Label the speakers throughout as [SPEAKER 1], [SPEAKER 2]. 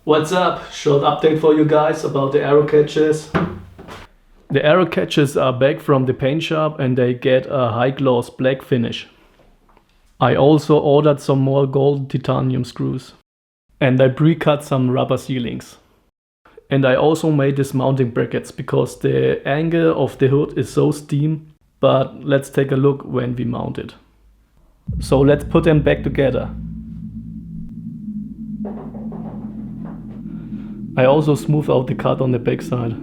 [SPEAKER 1] What's up? Short update for you guys about the Aerocatches. The Aerocatches are back from the paint shop and they get a high gloss black finish. I also ordered some more gold titanium screws. And I pre-cut some rubber sealings. And I also made these mounting brackets because the angle of the hood is so steep. But let's take a look when we mount it. So let's put them back together. I also smooth out the cut on the back side.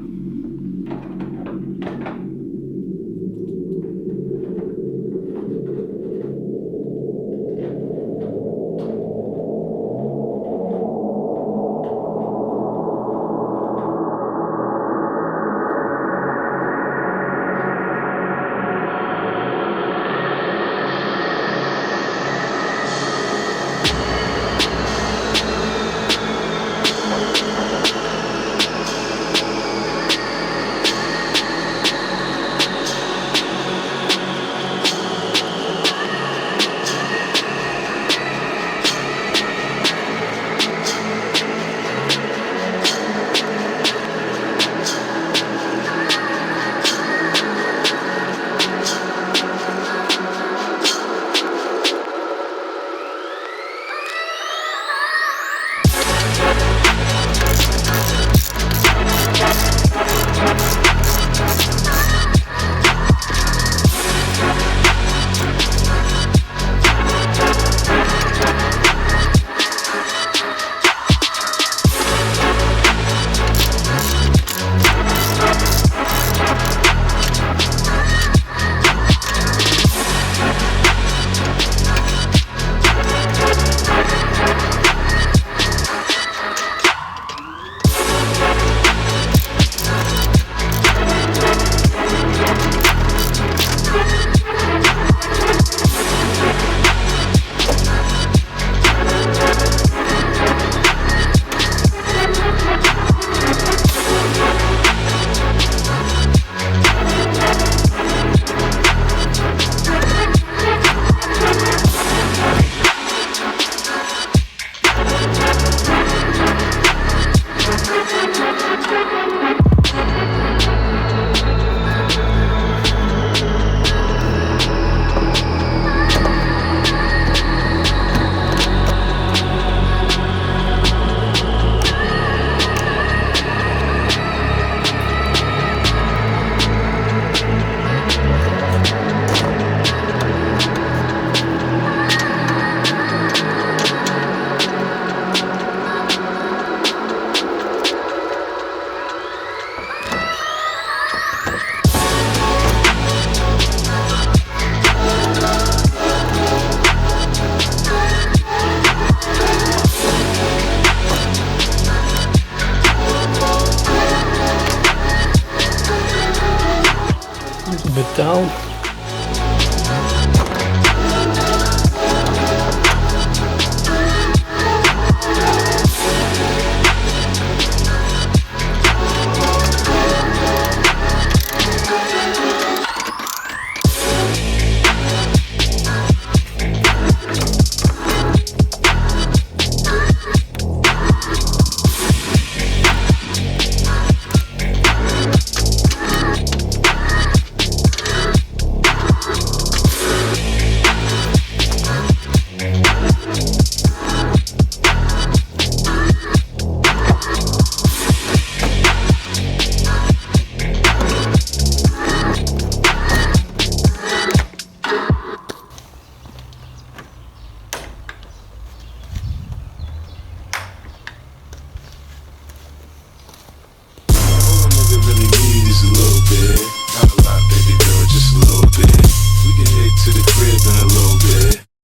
[SPEAKER 1] Bit down.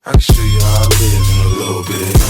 [SPEAKER 2] I can show you how I live in a little bit.